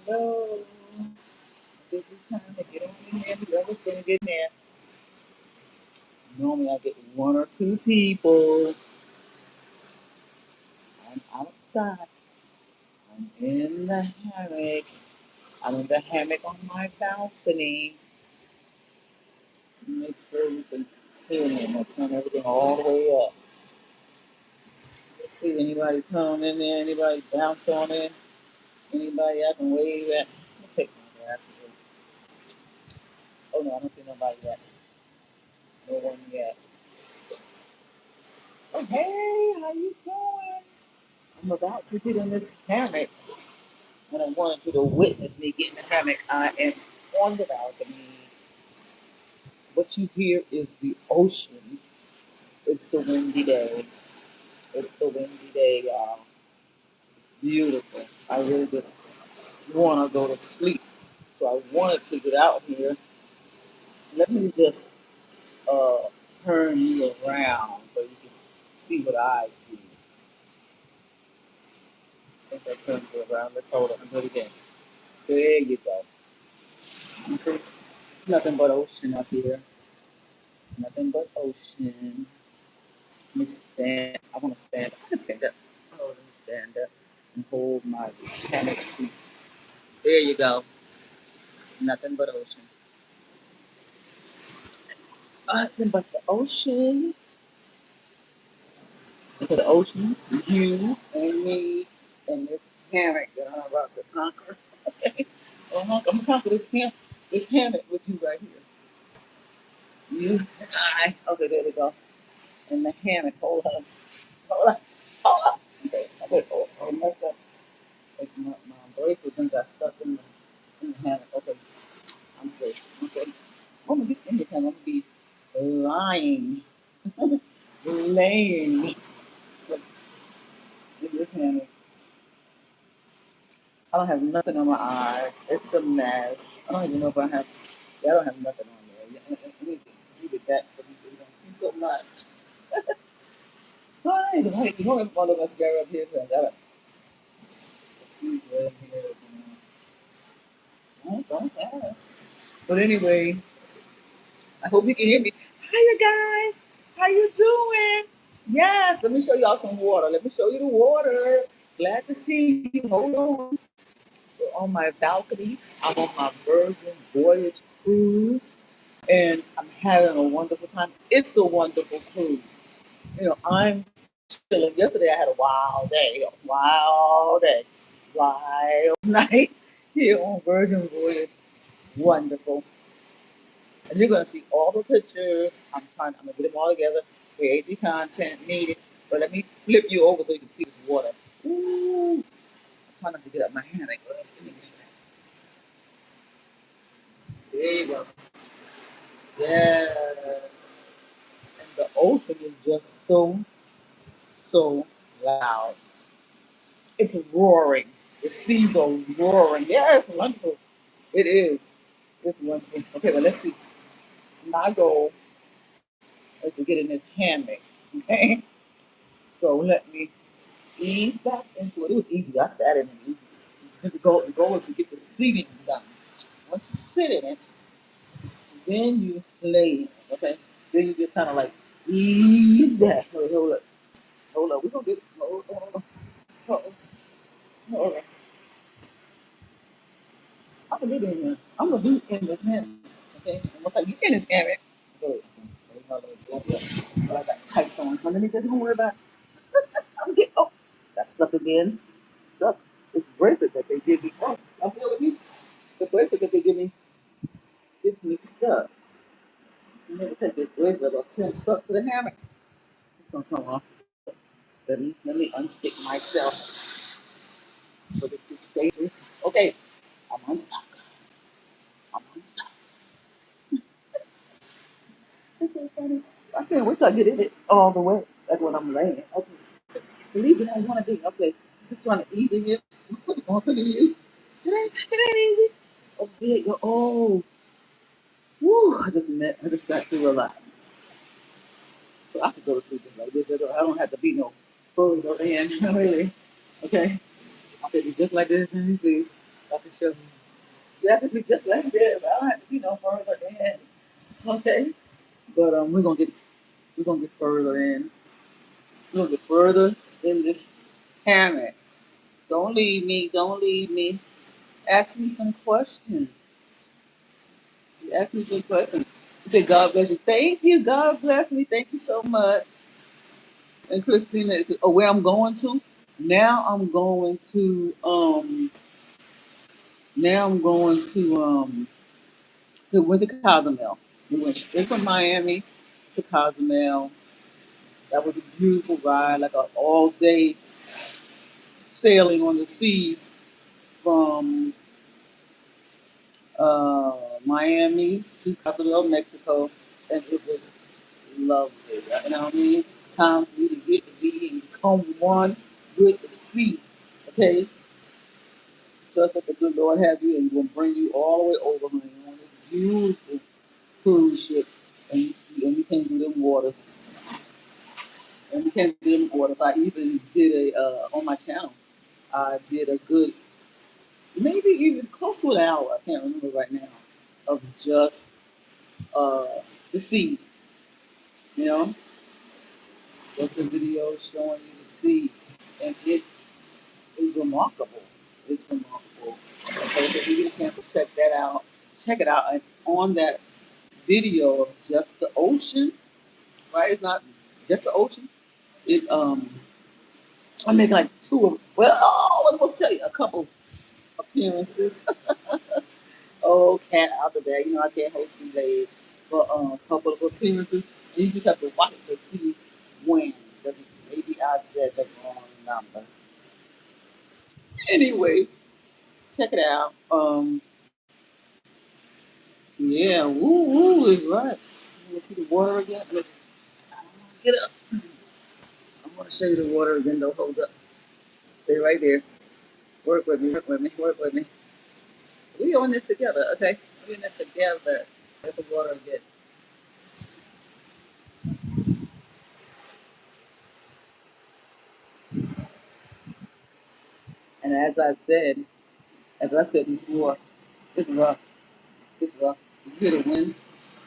No. This is time to get on in there. Whoever's gonna get in there. Normally I get one or two people. I'm outside. I'm in the hammock. I'm in the hammock on my balcony. Make sure you can hear me. I'm gonna turn everything all the way up. Let's see anybody come in there, anybody bounce on in, anybody I can wave at. I'll take my glasses off. Oh no, I don't see nobody yet. No one yet. Oh hey, how you doing? I'm about to get in this hammock and I wanted you to witness me get in the hammock. I am on the balcony. What you hear is the ocean. It's a windy day. It's a windy day, y'all. Beautiful. I really just want to go to sleep. So I wanted to get out here. Let me just uh, turn you around so you can see what I see. I think I turned you around. Let's hold on. Do it again. There you go. You see? It's nothing but ocean up here. Nothing but ocean. Let me stand. I want to stand. I can stand up. Oh, let me stand up and hold my hammock seat. There you go. Nothing but ocean. Nothing but the ocean. To the ocean, you and me and this hammock that I'm about to conquer. Okay? I'm gonna conquer this hammock with you right here. You and I. Okay, there we go. And the hammock. Hold on. Hold on. Hold on. Okay, okay. Oh, messed up. Like my bracelet thing got stuck in the hammock. Okay, I'm safe. Okay. I'm gonna get in this hammock. I'm gonna be lying, laying in this hammock. I don't have nothing on my eyes. It's a mess. I don't even know if I have. Yeah, I don't have nothing on there. You get that for me so you don't see so much. Hi, you don't have all the mascara up here. So I got a right here. I don't have. But anyway, I hope you can hear me. Hi, you guys. How you doing? Yes, let me show y'all some water. Let me show you the water. Glad to see you. Hold on. We're on my balcony. I'm on my Virgin Voyage cruise, and I'm having a wonderful time. It's a wonderful cruise. I'm chilling. Yesterday I had a wild night here on Virgin Voyage. Wonderful. And you're gonna see all the pictures. I'm gonna get them all together, create the content needed. But let me flip you over so you can see this water. Ooh, I'm trying not to get up my hammock. Give me a minute. There you go. Yeah. And the ocean is just so loud. It's roaring. The seas are roaring. Yeah, it's wonderful. It is. It's wonderful. Okay, well, let's see. My goal is to get in this hammock. Okay? So let me ease back into it. It was easy. I sat in it easy. The goal is to get the seating done. Once you sit in it, then you lay in it. Okay? Then you just kind of like ease back. Hold up. Hold up. We're going to get. Hold on. Hold on. Hold on. I'm gonna be in here. I'm gonna be in this hammock. Okay? And once I get in this hammock, go. I got tights on underneath this. Don't worry about it. I'm getting, oh, got stuck again. Stuck. This bracelet that they give me. Oh, I'm feeling me. The bracelet that they give me gets me stuck. You never take this bracelet off. I'm stuck to the hammock. It's gonna come off. Let me unstick myself so this gets dangerous. Okay, I'm unstuck. I'm unstuck. It's so funny. I can't wait till I get in it all the way. That's when I'm laying. Okay. Believe it, I want to be. Okay. Just trying to ease in here. What's going on in you? It ain't easy. Oh, there you go. Oh. Woo. I just got through a lot. So I could go to sleep just like this. I don't have to be no further in, really. Okay. I could be just like this and see. I can show you. You have to be just like this. I don't have to be no further in. Okay. But we're gonna get further in. We're gonna get further in this hammock. Don't leave me. Don't leave me. Ask me some questions. You ask me some questions. You say, God bless you. Thank you. God bless me. Thank you so much. And Christina, is where I'm going to. Now I'm going to now I'm going to went to Cozumel. We went straight from Miami to Cozumel. That was a beautiful ride, like an all day sailing on the seas from Miami to Cozumel, Mexico, and it was lovely. You know what I mean? Time for you to get to be and become one with the sea. Okay? Trust that the good Lord have you and will bring you all the way over, honey, on this beautiful cruise ship. And you can't do them waters. And you can't do them waters. I even did a, on my channel, I did a good, maybe even close to an hour, I can't remember right now, of just uh, the seas, you know? Just a video showing you the sea. And it is remarkable. It's remarkable. Okay, so if you get a chance to check that out, check it out. And on that video of just the ocean, right? It's not just the ocean. It I make like two of, well, oh, I'm supposed to tell you a couple appearances. Oh, cat out the bag. You know I can't hold you late, but a couple of appearances. And you just have to watch it to see when. Because maybe I said the wrong number. Anyway, check it out. Yeah, woo woo is right. You want to see the water again? Get up. I want to show you the water again. Though, hold up. Stay right there. Work with me. Work with me. Work with me. We on this together, okay? We in this together. There's the water again. And as I said before, it's rough. It's rough. You hear the wind,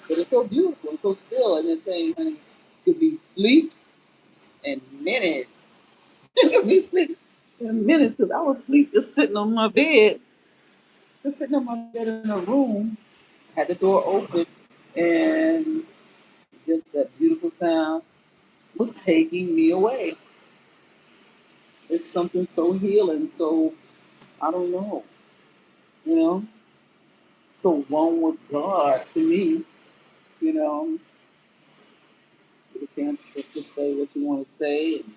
but it's so beautiful and so still. And it's saying, honey, it could be sleep in minutes. It could be sleep in minutes because I was asleep just sitting on my bed, just sitting on my bed in a room. Had the door open, and just that beautiful sound was taking me away. It's something so healing, so I don't know, you know, so one with God to me, you know, get a chance to say what you want to say and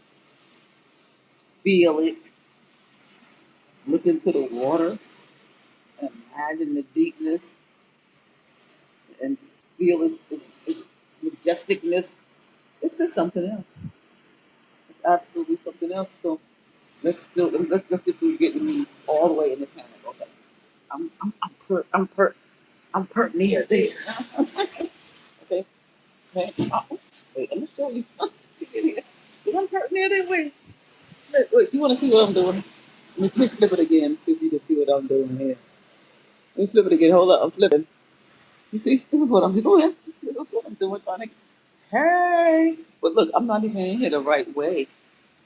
feel it, look into the water, imagine the deepness, and feel its majesticness. It's just something else. It's absolutely something else. So let's get through getting me all the way in this hammock. Okay, I'm per near there. Okay, okay. Oops, wait, let me show you. Get here. I'm per near there. Wait. You want to see what I'm doing? Let me flip it again. See if you can see what I'm doing here. Let me flip it again. Hold up, I'm flipping. You see, this is what I'm doing. This is what I'm doing, trying to. Hey, but look, I'm not even in here the right way.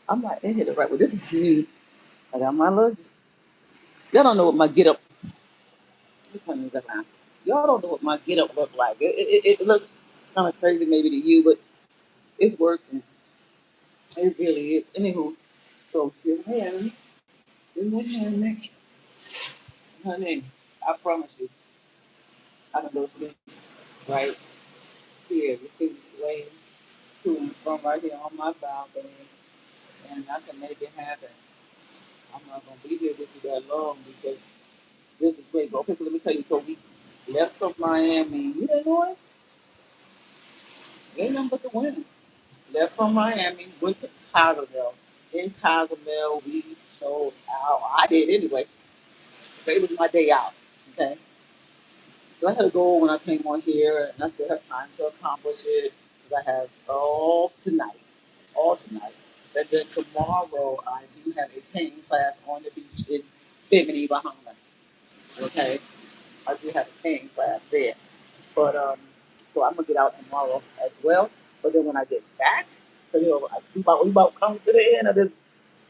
I'm not in here the right way. This is me. I got my luggage. Y'all don't know what my get up. Let me turn this around. Y'all don't know what my get up look like. It looks kind of crazy maybe to you, but it's working. It really is. Anywho, so here I am in the hammock, honey. I promise you, I can go sleep right here. You see me swaying to and from right here on my balcony, and I can make it happen. I'm not gonna be here with you that long because this is great. But okay, so let me tell you, so we left from Miami. You didn't know us? Ain't nothing but the wind. Left from Miami, went to Cozumel. In Cozumel, we showed out. I did anyway. But it was my day out. Okay. So I had to go when I came on here, and I still have time to accomplish it because I have all tonight. And then tomorrow, I do have a painting class on the beach in Bimini, Bahamas. Okay, I do have a painting class there, but so I'm gonna get out tomorrow as well. But then when I get back, so we about come to the end of this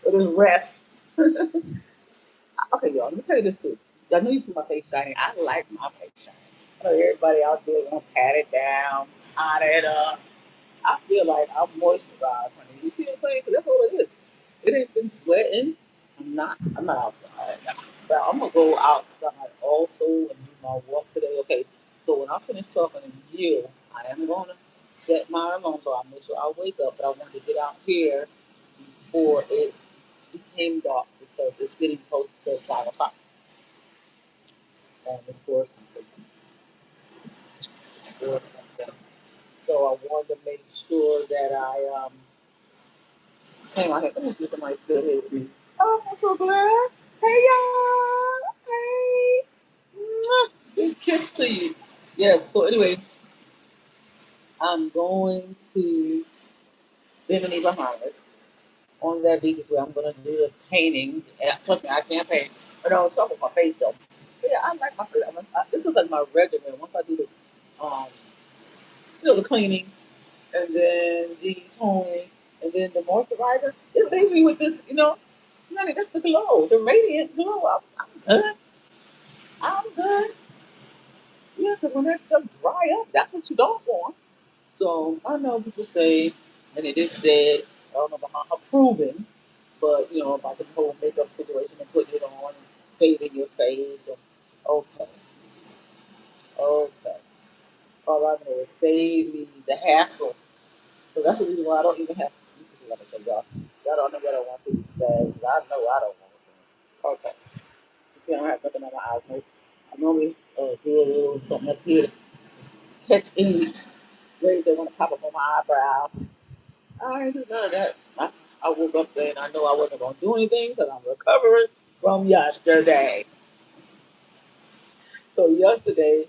rest. Okay, y'all, let me tell you this too. I know you see my face shining. I like my face shining. I know everybody out there gonna pat it down, hot it up. I feel like I'm moisturized, honey. You see what I'm saying? 'Cause that's all it is. It ain't been sweating. I'm not outside. But I'm gonna go outside also and do my walk today. Okay. So when I finish talking to you, I am gonna set my alarm so I make sure I wake up. But I want to get out here before it became dark because it's getting close to 5 o'clock and it's for something. It's for something. So I wanted to make sure that I hang on here. Let me get somebody still here with me. Oh, I'm so glad. Hey y'all. Hey. Mwah. Big kiss to you. Yes. So anyway, I'm going to Bimini, Bahamas. On that beach is where I'm gonna do the painting. And trust me, I can't paint. But no, it's not with my face though. But yeah, I like my face. This is like my regimen. Once I do still the cleaning and then the toning and then the moisturizer, it leaves me with this, honey, that's the glow, the radiant glow. I'm good. I'm good. Yeah, because when that stuff dry up, that's what you don't want. So I know people say, and it is said, I don't know about how proven, but about the whole makeup situation and putting it on and saving your face. And okay, okay. All I know is save me the hassle. So that's the reason why I don't even have. Like I said, y'all don't know what I want to see because I know I don't want to see. Okay. You see, I don't have nothing on my eyes. No, I normally do a little something up here to catch any rays that want to pop up on my eyebrows. I ain't do none of that. I woke up there and I know I wasn't going to do anything because I'm recovering from yesterday. So yesterday,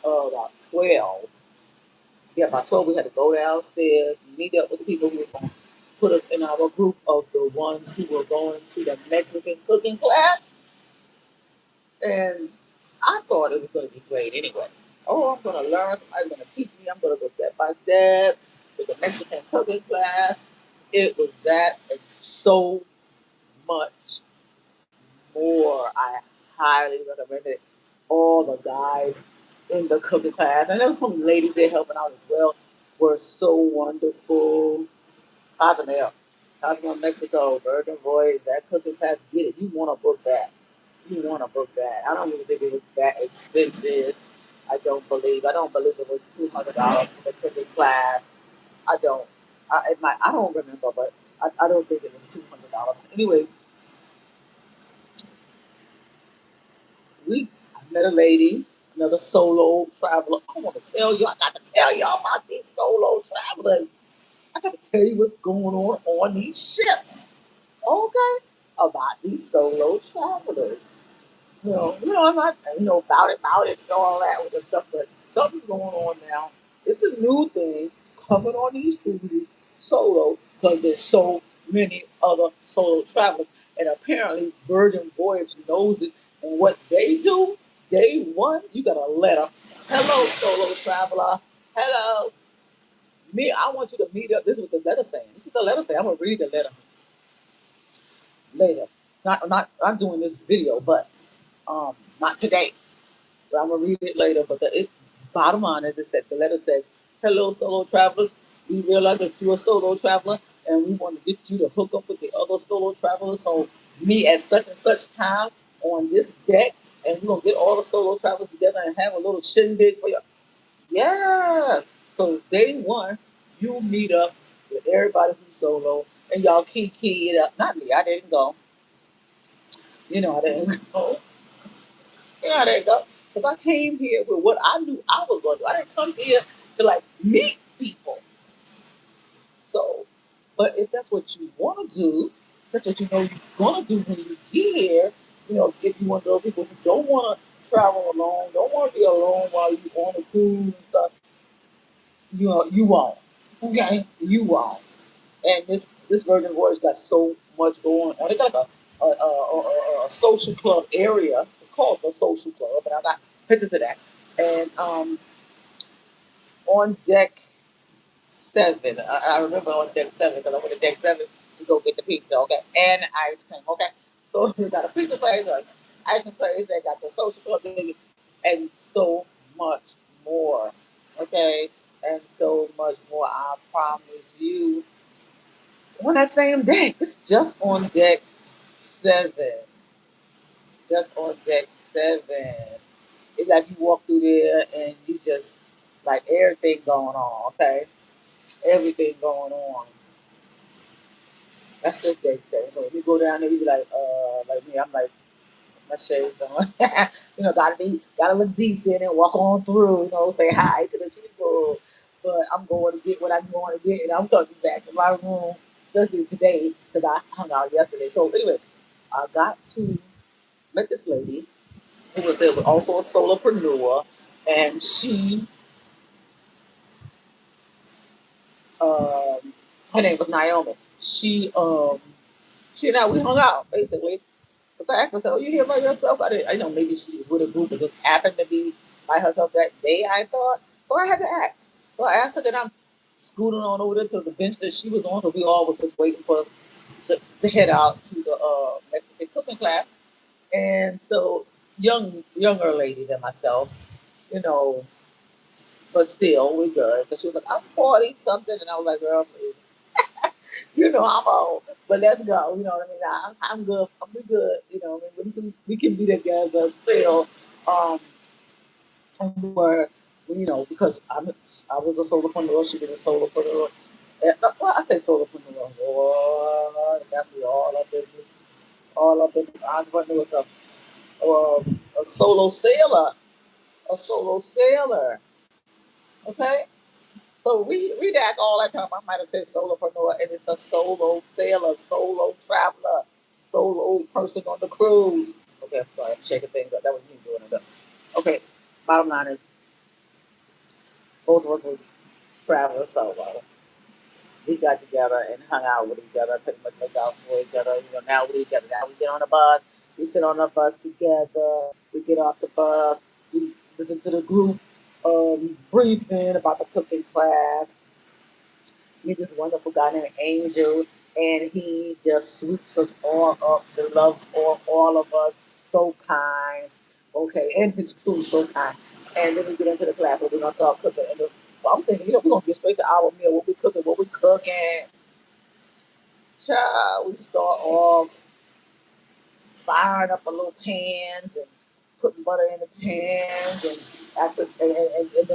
about 12, yeah, about 12, we had to go downstairs, meet up with the people who were going to put us in our group of the ones who were going to the Mexican cooking class. And I thought it was going to be great anyway. Oh, I'm going to learn. Somebody's going to teach me. I'm going to go step by step with the Mexican cooking class. It was that and so much more. I highly recommend it. All the guys in the cooking class, and there were some ladies there helping out as well, were so wonderful. Cozumel, Cozumel, Mexico, Virgin Voyage, that cooking class, get it. You want to book that. You want to book that. I don't even think it was that expensive. I don't believe it was $200 for the cooking class. I don't. I don't remember, but I don't think it was $200. Anyway, I met a lady, another solo traveler. I want to tell you, I got to tell y'all about these solo travelers. I got to tell you what's going on these ships. Okay? About these solo travelers. I'm not, about it, and all that with the stuff, but something's going on now. It's a new thing coming on these cruises solo because there's so many other solo travelers. And apparently, Virgin Voyage knows it. And what they do, day one, you got a letter. Hello, solo traveler. Hello. I want you to meet up. This is what the letter saying. This is what the letter saying. I'm going to read the letter later. I'm doing this video, but not today. But I'm gonna read it later. But bottom line is, it said the letter says, "Hello, solo travelers. We realize that you're a solo traveler, and we want to get you to hook up with the other solo travelers. So meet at such and such time on this deck, and we're gonna get all the solo travelers together and have a little shindig for you." Yes. So day one, you meet up with everybody who's solo, and y'all kiki it up. Not me. I didn't go. I didn't go. There you go. Because I came here with what I knew I was going to do. I didn't come here to like meet people. So, but if that's what you want to do, that's what you know you're going to do when you get here. If you one of those people who don't want to travel alone, don't want to be alone while you're on the cruise and stuff, you won't. Okay, you won't. And this Virgin Voyage got so much going on. They got like a social club area. called the Social Club, and I got pictures of that. And on deck 7, I remember on deck 7 because I went to deck 7 to go get the pizza, okay, and ice cream, okay. So we got a pizza place, a ice cream place, they got the Social Club, and so much more, okay, and so much more. I promise you, on that same deck, this is just on deck 7, just on deck 7. It's like you walk through there and you just like everything going on, okay? Everything going on. That's just deck 7. So if you go down there, you be like me, I'm like my shades on. Gotta look decent and walk on through, say hi to the people. But I'm going to get what I'm going to get, and I'm coming back to my room, especially today because I hung out yesterday. So anyway, I got to met this lady who was there, but also a solopreneur, and um, her name was Naomi. She and I we hung out basically. But I asked her, "Oh, you here by yourself?" I know maybe she was with a group, but just happened to be by herself that day. I thought so. I had to ask. So I asked her that I'm scooting on over there to the bench that she was on, because we all were just waiting for to head out to the Mexican cooking class. And so younger lady than myself, you know, but still we good. Because she was like, "I'm 40 something," and I was like, "Girl, please." I'm old, but let's go. You know what I mean? I'm good. We good. What I mean? We can be together still. Um, where, because I was a solopreneur, she was a solopreneur. Well, I say solopreneur. Lord, it got me all up in this entrepreneur stuff. A solo sailor. Okay. So read that all that time. I might have said solopreneur, and it's a solo sailor, solo traveler, solo person on the cruise. Okay, I'm sorry, I'm shaking things up. That was me doing it. Okay, bottom line is both of us was traveling solo. We got together and hung out with each other, pretty much looked out for each other. Now we together. Now we get on the bus. We sit on the bus together. We get off the bus. We listen to the group briefing about the cooking class. Meet this wonderful guy named Angel, and he just sweeps us all up and loves all of us. So kind, okay, and his crew so kind. And then we get into the class where we're gonna start cooking. I'm thinking, we're gonna get straight to our meal. What we cooking. Child, we start off firing up a little pans and putting butter in the pans, and then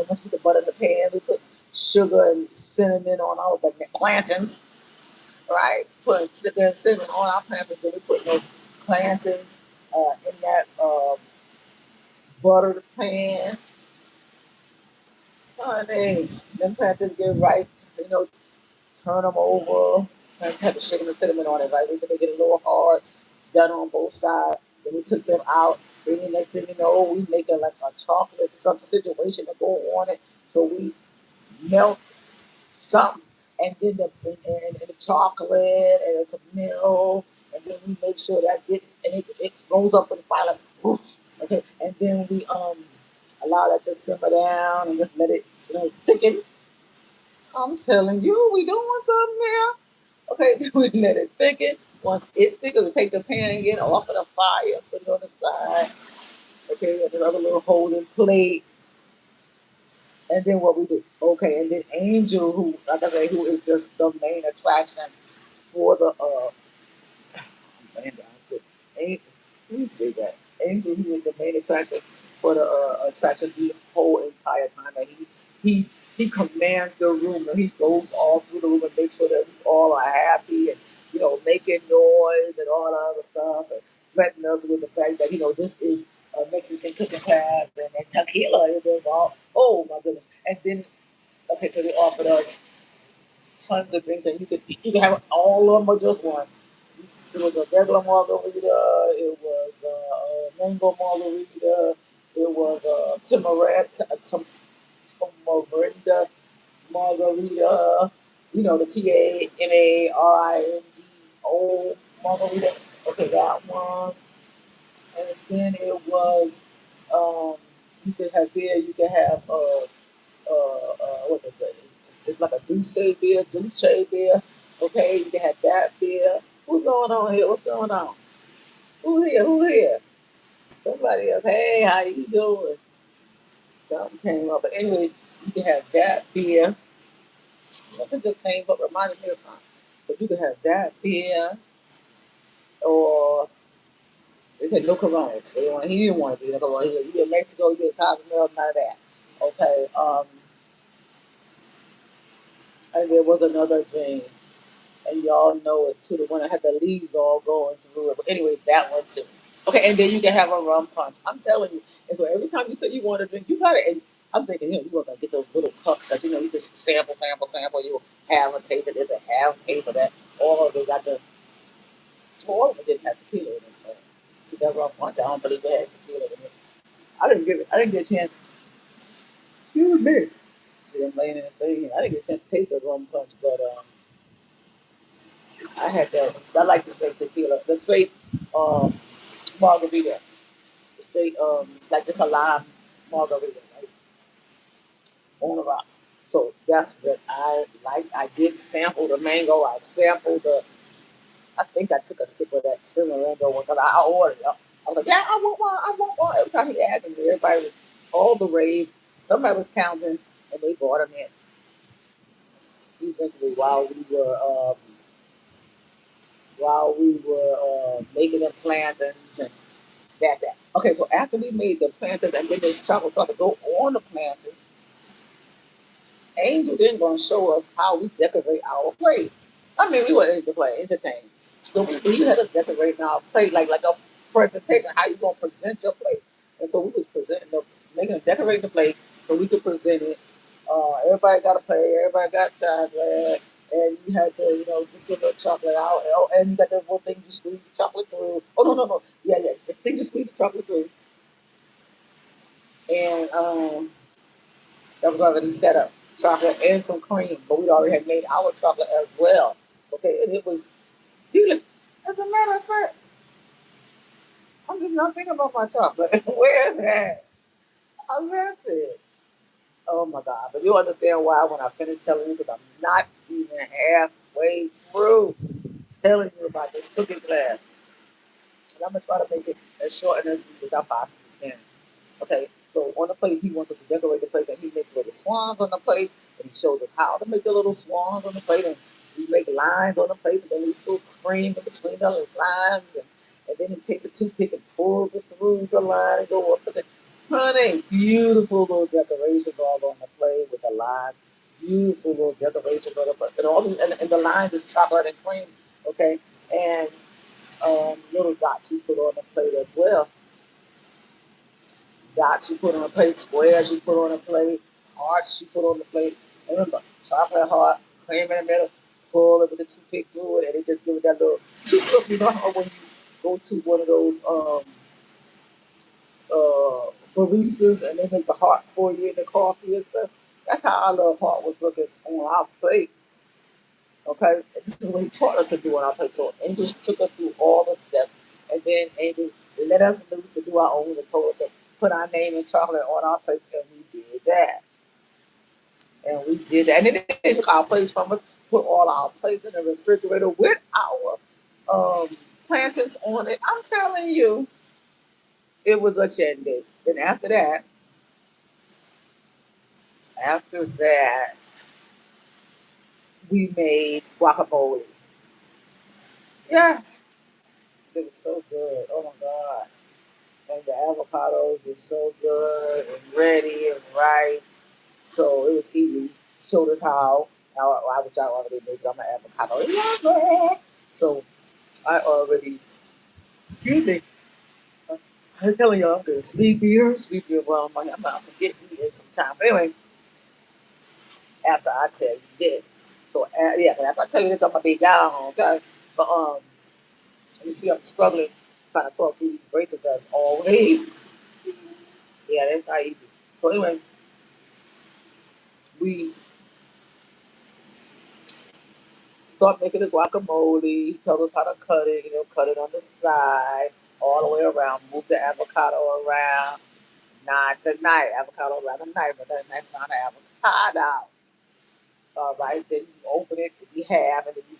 once we put the butter in the pan, we put sugar and cinnamon on our plantains, right? Put sugar and cinnamon on our plantains, and we put those plantains in that buttered pan. Honey, them plantains get right, you know, turn them over. And had the sugar and cinnamon on it, right? We they get a little hard, done on both sides. Then we took them out. Then the next thing you know, we make like a chocolate some situation to go on it. So we melt something, and then and the chocolate, and it's a milk, and then we make sure that gets and it goes up in the fire like whoosh, okay, and then we allow that to simmer down and just let it thicken. I'm telling you, we doing something now. Okay, then we let it thicken. Once it thickens, we take the pan again off of the fire, put it on the side. Okay, and another little holding plate. And then what we do? Okay, and then Angel, who, like I say, who is just the main attraction for the man down. It's good. Let me say that. Angel, he was the main attraction for the attraction the whole entire time, and he commands the room, and he goes all through the room and makes sure that we all are happy and making noise and all the other stuff, and threatening us with the fact that this is a Mexican cooking class and tequila is involved. Oh my goodness! And then okay, so they offered us tons of drinks, and you could have all of them or just one. It was a regular margarita. It was a mango margarita. It was a tamarind margarita. The TAMARINDO margarita. Okay, that one. And then it was, um, you could have beer, you could have what is it? It's like a Douce beer. Okay, you can have that beer. What's going on here? What's going on? Who here? Who here? Somebody else. Hey, how you doing? Something came up. But anyway, you can have that beer. Something just came up, reminded me of something. But you can have that beer, or they said no coronas. He didn't want to do no corona. You in Mexico, you in Cozumel, none of that. Okay. And there was another drink, and y'all know it too. The one that had the leaves all going through it. But anyway, that one too. Okay, and then you can have a rum punch. I'm telling you. And so every time you say you want to drink, you got it. And I'm thinking, you're gonna get those little cups that you just sample, sample, sample. You have a taste of this, and have a taste of that. All of them got the. Well, all of them didn't have tequila in it. But that rum punch, I don't believe they had tequila in it. I didn't give it. I didn't get a chance. Excuse me. See, I'm laying in this thing. I didn't get a chance to taste the rum punch, but I had that. I like the straight tequila, the straight um, margarita, the straight like just a lime margarita, right, on the rocks. So that's what I like. I did sample the mango. I sampled the. I think I took a sip of that Timarando one because I ordered it. I was like, yeah, I want one. I want one. Every time he asked me, everybody was all the rave. Somebody was counting, and they bought them in. Eventually, while we were making them plantains and that. Okay, so after we made the plantains and then this chocolate started to go on the plantains, Angel then gonna show us how we decorate our plate. I mean, we were entertained. So we had to decorate our plate like a presentation. How you gonna present your plate? And so we was decorating the plate so we could present it. Everybody got a plate. Everybody got chocolate. And you had to, get your little chocolate out. And you got that little thing you squeeze the chocolate through. Oh, no. Yeah. The thing you squeeze the chocolate through. And that was already set up, chocolate and some cream, but we'd already had made our chocolate as well. Okay, and it was delicious. As a matter of fact, I'm just not thinking about my chocolate. Where is that? I left it. Oh my God! But you understand why when I finish telling you, because I'm not even halfway through telling you about this cooking class. And I'm gonna try to make it as short and as sweet as I possibly can. Okay, so on the plate, he wants us to decorate the plate, and he makes little swans on the plate, and he shows us how to make the little swans on the plate, and we make lines on the plate, and then we put cream in between the lines, and then he takes a toothpick and pulls it through the line and go up with it. Honey, beautiful little decorations all on the plate with the lines. Beautiful little decorations on the plate, and and the lines is chocolate and cream. Okay, and little dots we put on the plate as well. Dots you put on a plate, squares you put on a plate, hearts you put on the plate. And remember, chocolate heart, cream in the middle, pull it with the toothpick through it, and it just give it that little look. You know how when you go to one of those baristas and they make the heart for you in the coffee and stuff? That's how our little heart was looking on our plate. Okay? And this is what he taught us to do on our plate. So Angel took us through all the steps, and then Angel let us loose to do our own and told us to put our name and chocolate on our plates, and we did that. And we did that. And then they took our plates from us, put all our plates in the refrigerator with our plantains on it. I'm telling you, it was a shindig. Then after that, we made guacamole. Yes, it was so good. Oh my God. And the avocados were so good and ready and right. So it was easy. Showed us how. Which I already knew because I'm an avocado lover. So I already, excuse me. I'm telling y'all, I'm getting sleepier. Well, I'm not forgetting you in some time. But anyway, after I tell you this, so yeah, after I tell you this, I'm gonna be down, okay? But you see, I'm struggling trying to talk through these braces as always. Yeah, that's not easy. So anyway, we start making the guacamole. He tells us how to cut it, cut it on the side. all the way around, move the avocado around, not the knife, avocado around the knife, but then knife around the avocado. All right, then you open it in half, and then you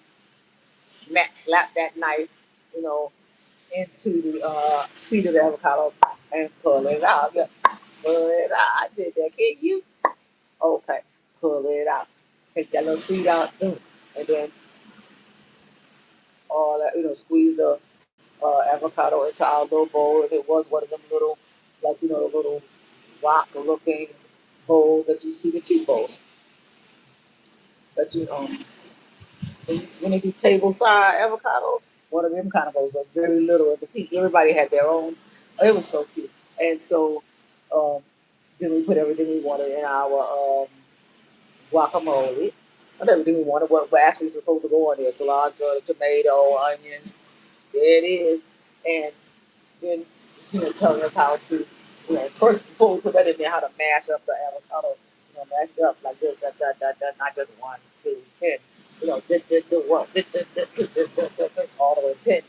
slap that knife, you know, into the seed of the avocado and pull it out. Yeah, pull it out. I did that. Can you? Okay, pull it out. Take that little seed out, and then all that, squeeze the avocado into our little bowl, and it was one of them little, like the little rock-looking bowls that you see, the cute bowls that when they do table side avocado, one of them kind of bowls, but very little and petite. Everybody had their own. It was so cute, and so um, then we put everything we wanted in our guacamole. Not everything we wanted, what actually supposed to go on there: cilantro, tomato, onions. There it is, and then telling us how to first before we put that in there, how to mash up the avocado, mash it up like this, not just one, two, 10, one, all the way to 10.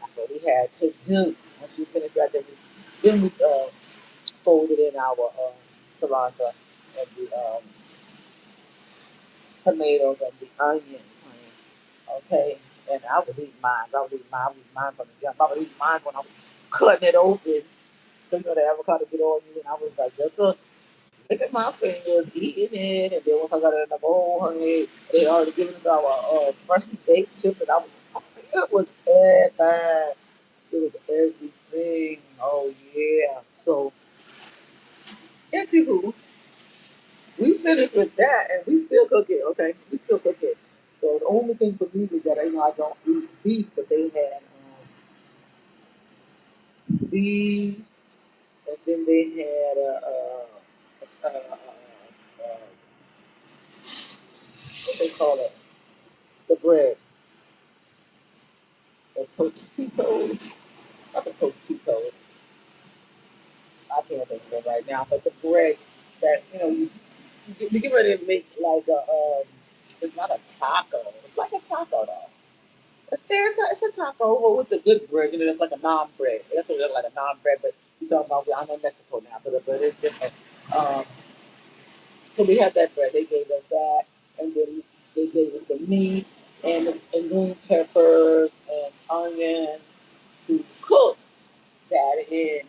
That's what we had to do. Once we finished that, then we folded in our cilantro and the tomatoes and the onions, honey. Okay, and I was eating mine. I was eating mine from the jump. I was eating mine when I was cutting it open. The avocado get on you, and I was like, just a look at my fingers, eating it, and then once I got it in the bowl, honey, they already given us our freshly baked chips, and it was everything. It was everything. Oh yeah. So, anywho, we finished with that, and we still cook it. Okay, we still cook it. So the only thing for me was that I don't eat beef, but they had beef, and then they had what they call it, the bread, the Tostitos, not the Tostitos. I can't think of it right now, but the bread that you get ready to make like a it's not a taco. It's like a taco though. It's a taco, but with the good bread. It's like a naan bread. That's what it is, like a naan bread. But you talking about I'm in Mexico now, so the bread is different. Um, So we had that bread. They gave us that, and then they gave us the meat and green peppers and onions to cook that in,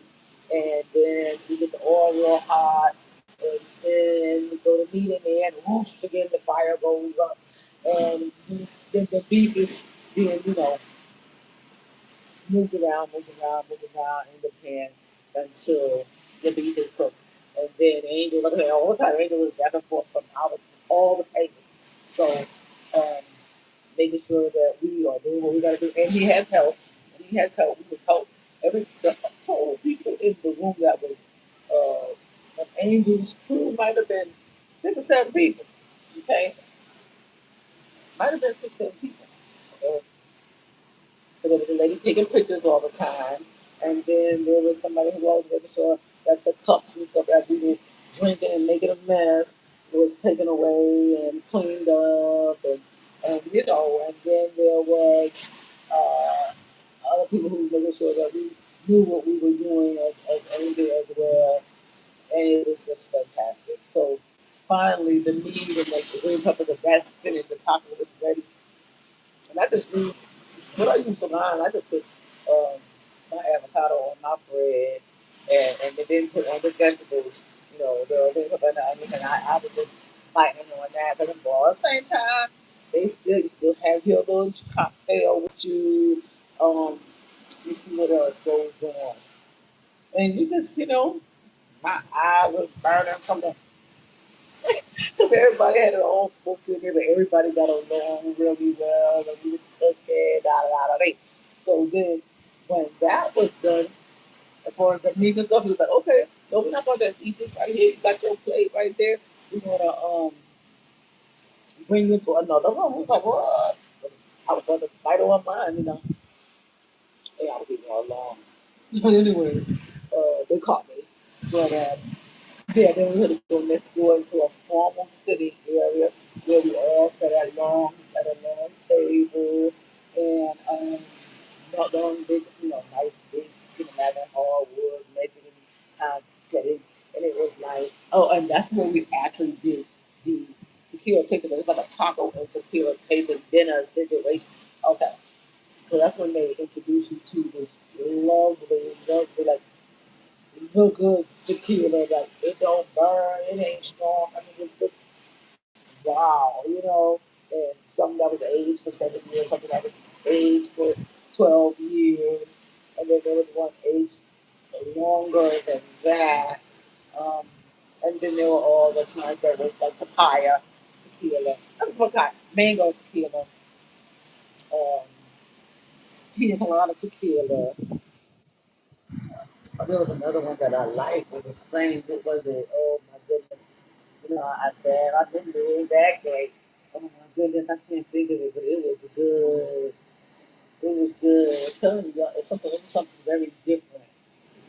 and then we get the oil real hot, and then we throw the meat in there, and whoosh again the fire goes up, and then the beef is being moved around in the pan until the beef is cooked. And then Angel, like I said, all the time, Angel was back and forth from all the tables. So, um, making sure that we are doing what we got to do. And he has help. He has help. We was help. The total people in the room that was Angel's crew might have been 6 or 7 people. Okay? Might have been 6 or 7 people. Uh, So there was a lady taking pictures all the time, and then there was somebody who was making sure that the cups and stuff that we were drinking and making a mess was taken away and cleaned up, and then there was other people who were making sure that we knew what we were doing as angel as well, and it was just fantastic. So finally, the meat and the green peppers, that's finished. The taco was ready, and I just used what I use for mine. I just put my avocado on my bread and then put on the vegetables. The green pepper and the onions, and I was just biting on that. But at the same time, you still have your little cocktail with you. Um, you see what else goes on, and you just my eye was burning from the because everybody had their own smoke in there, but everybody got along really well, and we was cooking, da da da da. So then, when that was done, as far as the meat and stuff, he was like, "Okay, no, we're not going to eat this right here. You got your plate right there. We're gonna bring you to another room." We was like, "What?" I was going to bite on mine. Yeah, I was eating all along. But anyway, they caught me, but yeah, then we had to go next door into a formal sitting area where we all sat at a long table and not long big, nice big having hardwood, Mexican setting, and it was nice. Oh, and that's where we actually did the tequila tasting. It's like a taco and tequila tasting dinner situation. Okay, so that's when they introduce you to this lovely, lovely, like real good tequila. Like it don't burn, it ain't strong. I mean, it's just wow, and something that was aged for 7 years, something that was aged for 12 years, and then there was one aged longer than that. Um, and then there were all the kinds that was like papaya tequila, not papaya, mango tequila, um, pina colada tequila. Oh, there was another one that I liked. It was strange. What was it? Oh my goodness. I didn't do it that great. Oh my goodness, I can't think of it, but it was good. It was good. I'm telling you, it was something very different.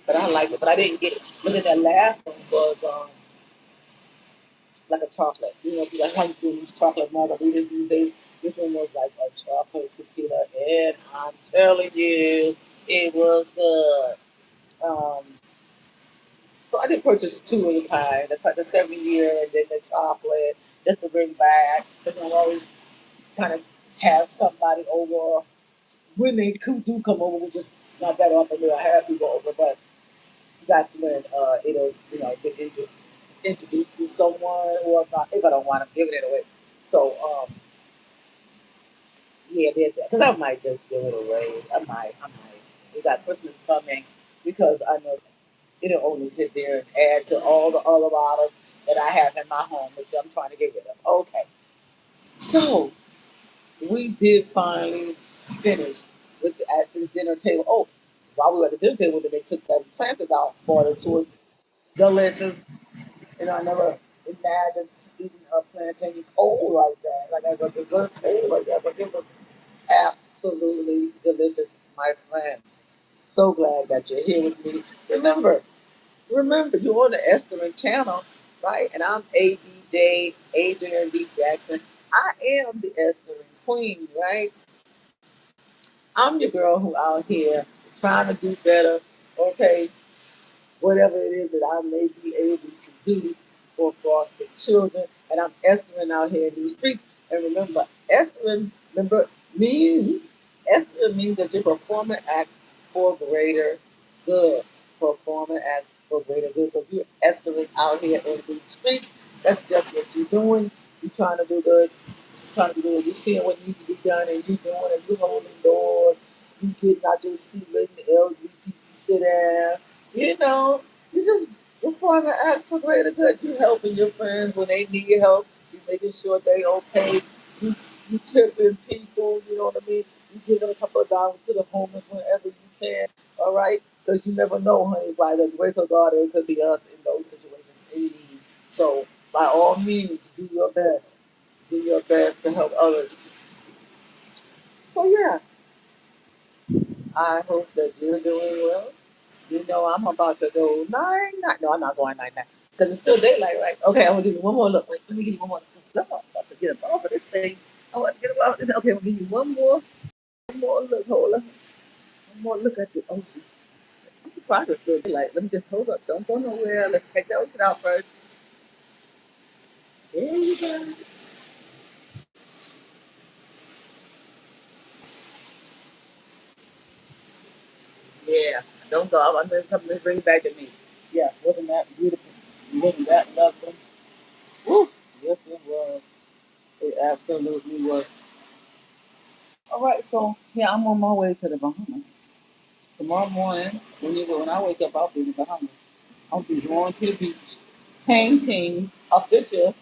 But I liked it, but I didn't get it. But then that last one was like a chocolate. People like doing these chocolate margaritas these days. This one was like a chocolate tequila, and I'm telling you, it was good. Um, so I did purchase two of the kind, the 7 year and then the chocolate, just to bring back. Because I'm always trying to have somebody over. When they do come over, we just not that often do I have people over, but that's when it'll get introduced to someone, or if I don't want them giving it away. So yeah, there's that. Because I might just give it away. I might. We got Christmas coming because I know it'll only sit there and add to all the other bottles that I have in my home, which I'm trying to get rid of. Okay, so we did finally finish at the dinner table. Oh, while we were at the dinner table, then they took that planters out, brought it to us. Delicious. I never imagined eating a plantain cold like that, like as a dessert cold like that, but it was absolutely delicious, my friends. So glad that you're here with me. Remember, you're on the Esthering channel, right? And I'm ABJ, Adrian B. Jackson. I am the Esthering queen, right? I'm your girl who out here trying to do better, okay? Whatever it is that I may be able to do for foster children. And I'm Esthering out here in these streets. And remember, means, Esthering means that you're performing acts for greater good. Performing acts for greater good. So if you're Esthering out here in these streets, that's just what you're doing. You're trying to do good, trying to do it. You're seeing what needs to be done, and you doing it. You holding doors. You getting out your seat, letting the elderly people sit down. You know, you just performing acts for greater good. You helping your friends when they need help. You making sure they okay. You you tipping people. You know what I mean. You giving a couple of dollars to the homeless whenever you can. All right, because you never know, honey. By the grace of God, it could be us in those situations in need. So by all means, do your best. Do your best to help others. So yeah, I hope that you're doing well. I'm about to go nine nine. No, I'm not going nine nine because it's still daylight, right? Okay, I'm gonna give you one more look. Wait, let me give you one more look. I'm about to get up off of this thing. I'm about to get up off of this. Okay, I'm gonna give you one more look. Hold on, one more look at the ocean. I'm surprised it's still daylight. Let me just hold up. Don't go nowhere. Let's check the ocean out first. There you go. Yeah, don't go. I'm gonna come and bring it back to me. Yeah, wasn't that beautiful? Wasn't that lovely? Woo! Yes, it was. It absolutely was. All right, so yeah, I'm on my way to the Bahamas. Tomorrow morning, when I wake up, I'll be in the Bahamas. I'll be going to the beach, painting a picture,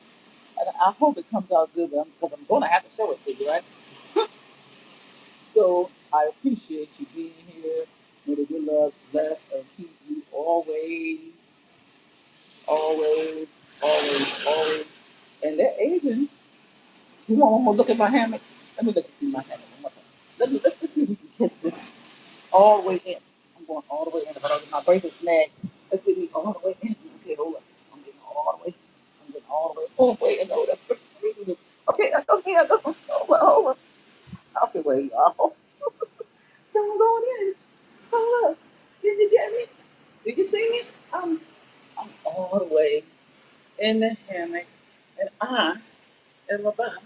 and I hope it comes out good because I'm going to have to show it to you, right? So I appreciate you being here. May the good Lord bless and keep you always, always, always, always. And let Adrian, you want one more look at my hammock? Let me look at my hammock one more time. Let's see if we can catch this all the way in. I'm going all the way in. If I don't get my bracelet snagged, let's get me all the way in. Okay, hold up. I'm getting all the way. I'm getting all the way in. Hold up. Okay, I go. Hold up. Okay, wait, y'all. I'm going in. Hold up. all the way in the hammock, and I am about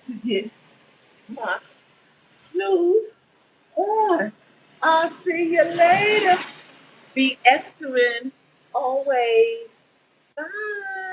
to get my snooze on. I'll see you later. Be Esthering always. Bye.